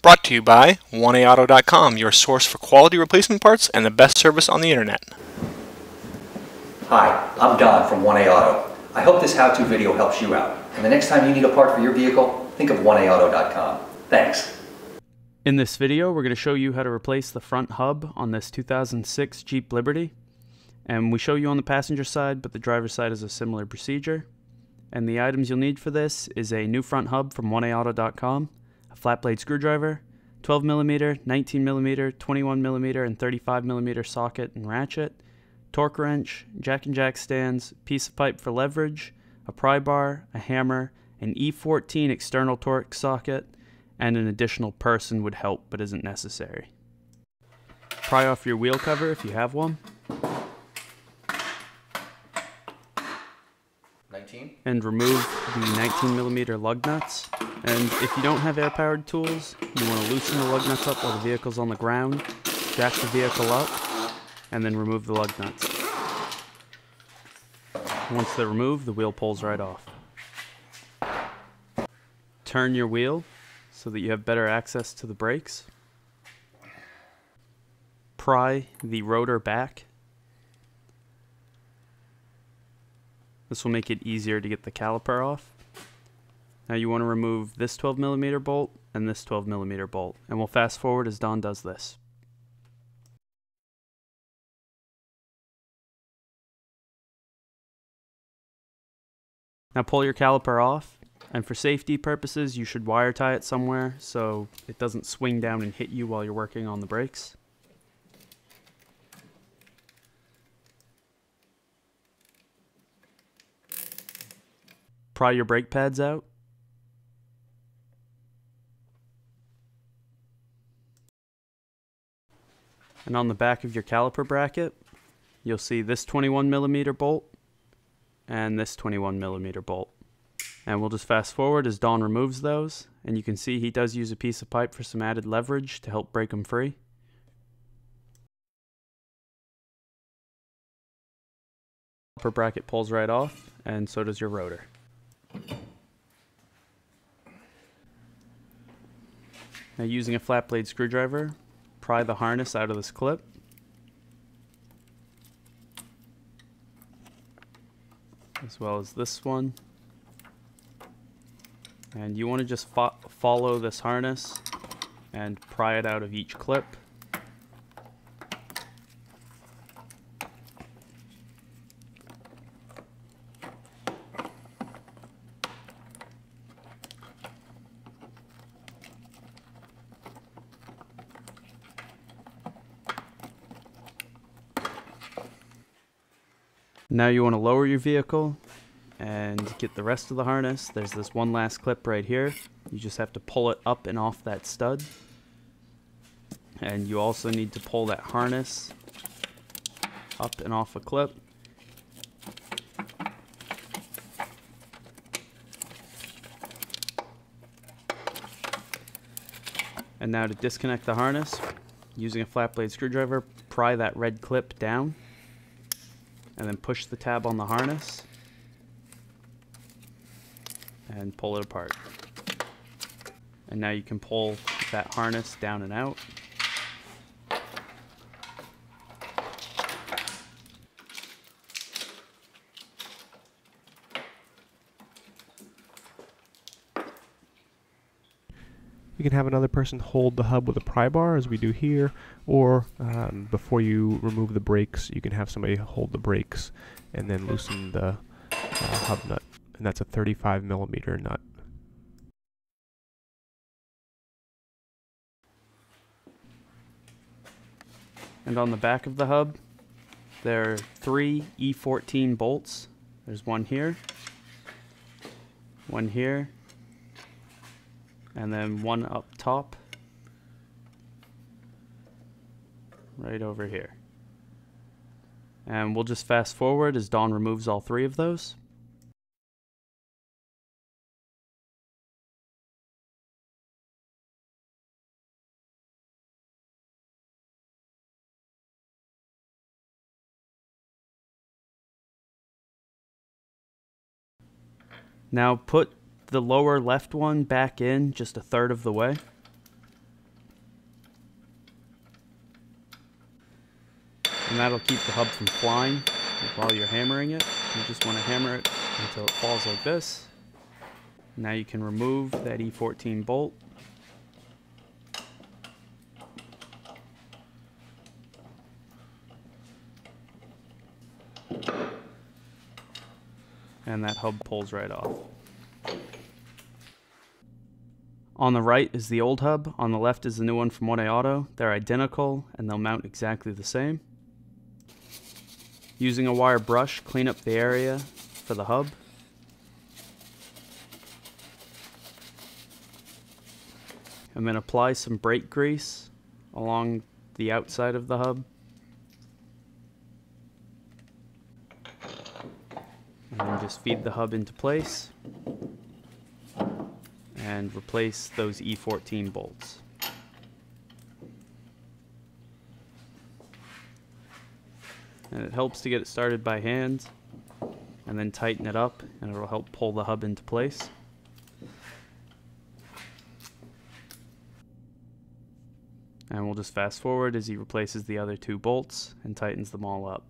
Brought to you by 1AAuto.com, your source for quality replacement parts and the best service on the internet. Hi, I'm Don from 1A Auto. I hope this how-to video helps you out. And the next time you need a part for your vehicle, think of 1AAuto.com. Thanks. In this video, we're going to show you how to replace the front hub on this 2006 Jeep Liberty. And we show you on the passenger side, but the driver's side is a similar procedure. And the items you'll need for this is a new front hub from 1AAuto.com, a flat blade screwdriver, 12mm, 19mm, 21mm, and 35mm socket and ratchet, torque wrench, jack and jack stands, piece of pipe for leverage, a pry bar, a hammer, an E14 external torque socket, and an additional person would help but isn't necessary. Pry off your wheel cover if you have one. 19. And remove the 19mm lug nuts. And if you don't have air-powered tools, you want to loosen the lug nuts up while the vehicle's on the ground, jack the vehicle up, and then remove the lug nuts. Once they're removed, the wheel pulls right off. Turn your wheel so that you have better access to the brakes. Pry the rotor back. This will make it easier to get the caliper off. Now you want to remove this 12mm bolt and this 12mm bolt, and we'll fast forward as Don does this. Now pull your caliper off, and for safety purposes you should wire tie it somewhere so it doesn't swing down and hit you while you're working on the brakes. Pry your brake pads out. And on the back of your caliper bracket, you'll see this 21mm bolt and this 21mm bolt. And we'll just fast forward as Don removes those, and you can see he does use a piece of pipe for some added leverage to help break them free. Caliper bracket pulls right off, and so does your rotor. Now using a flat blade screwdriver, pry the harness out of this clip. As well as this one. And you want to just follow this harness and pry it out of each clip. Now you want to lower your vehicle and get the rest of the harness. There's this one last clip right here. You just have to pull it up and off that stud. And you also need to pull that harness up and off a clip. And now to disconnect the harness, using a flat blade screwdriver, pry that red clip down. And then push the tab on the harness and pull it apart. And now you can pull that harness down and out. You can have another person hold the hub with a pry bar, as we do here, or before you remove the brakes, you can have somebody hold the brakes and then loosen the hub nut, and that's a 35mm nut. And on the back of the hub, there are 3 E14 bolts. There's one here, and then one up top, right over here. And we'll just fast forward as Don removes all 3 of those. Now put the lower left one back in just a third of the way. And that'll keep the hub from flying while you're hammering it. You just want to hammer it until it falls like this. Now you can remove that E14 bolt. And that hub pulls right off. On the right is the old hub, on the left is the new one from 1A Auto. They're identical and they'll mount exactly the same. Using a wire brush, clean up the area for the hub. And then apply some brake grease along the outside of the hub. And then just feed the hub into place and replace those E14 bolts. And it helps to get it started by hand and then tighten it up, and it'll help pull the hub into place. And we'll just fast forward as he replaces the other two bolts and tightens them all up.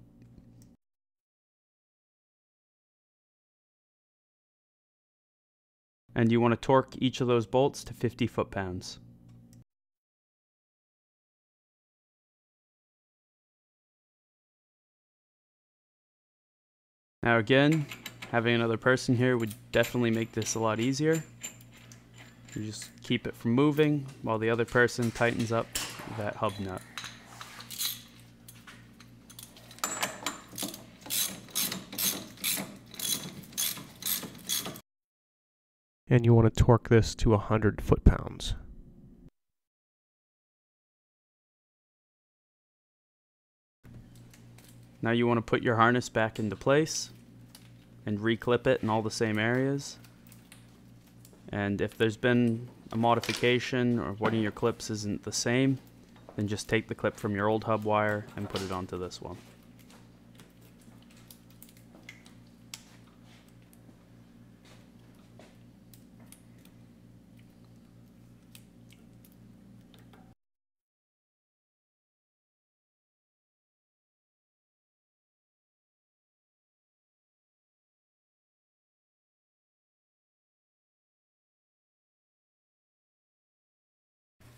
And you want to torque each of those bolts to 50 foot-pounds. Now again, having another person here would definitely make this a lot easier. You just keep it from moving while the other person tightens up that hub nut. And you want to torque this to 100 foot-pounds. Now you want to put your harness back into place and reclip it in all the same areas. And if there's been a modification or one of your clips isn't the same, then just take the clip from your old hub wire and put it onto this one.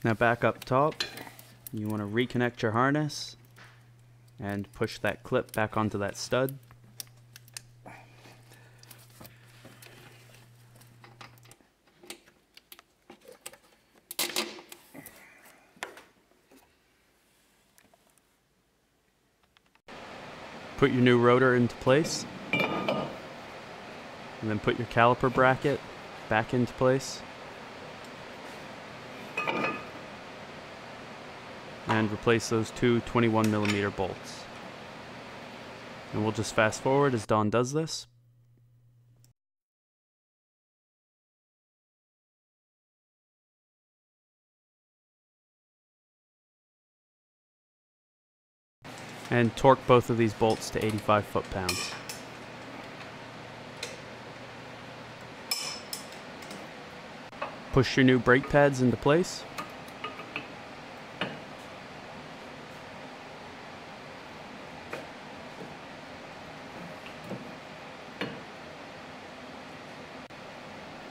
Now back up top, you want to reconnect your harness and push that clip back onto that stud. Put your new rotor into place, and then put your caliper bracket back into place. And replace those two 21mm bolts. And we'll just fast forward as Don does this. And torque both of these bolts to 85 foot-pounds. Push your new brake pads into place.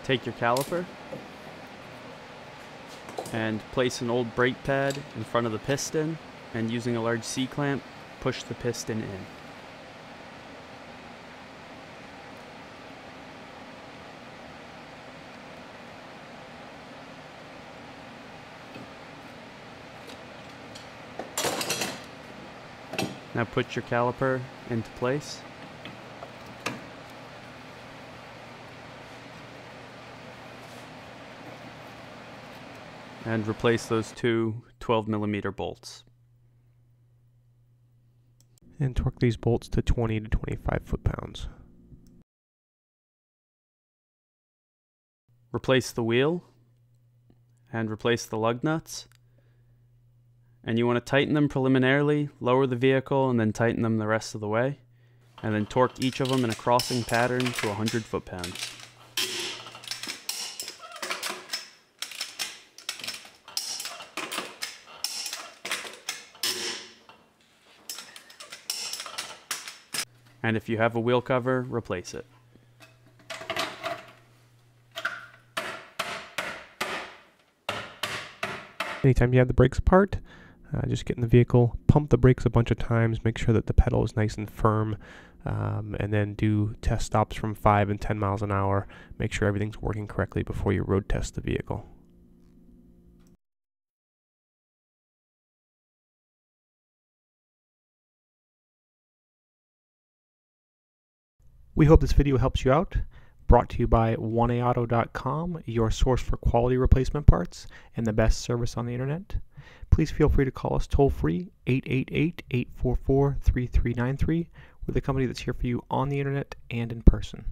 Take your caliper and place an old brake pad in front of the piston, and using a large C-clamp, push the piston in. Now put your caliper into place. And replace those two 12mm bolts. And torque these bolts to 20 to 25 foot-pounds. Replace the wheel and replace the lug nuts. And you want to tighten them preliminarily, lower the vehicle, and then tighten them the rest of the way. And then torque each of them in a crossing pattern to 100 foot-pounds. And if you have a wheel cover, replace it. Anytime you have the brakes apart, just get in the vehicle, pump the brakes a bunch of times, make sure that the pedal is nice and firm, and then do test stops from 5 and 10 miles an hour. Make sure everything's working correctly before you road test the vehicle. We hope this video helps you out. Brought to you by oneaauto.com, your source for quality replacement parts and the best service on the internet. Please feel free to call us toll-free, 888-844-3393. We're the company that's here for you on the internet and in person.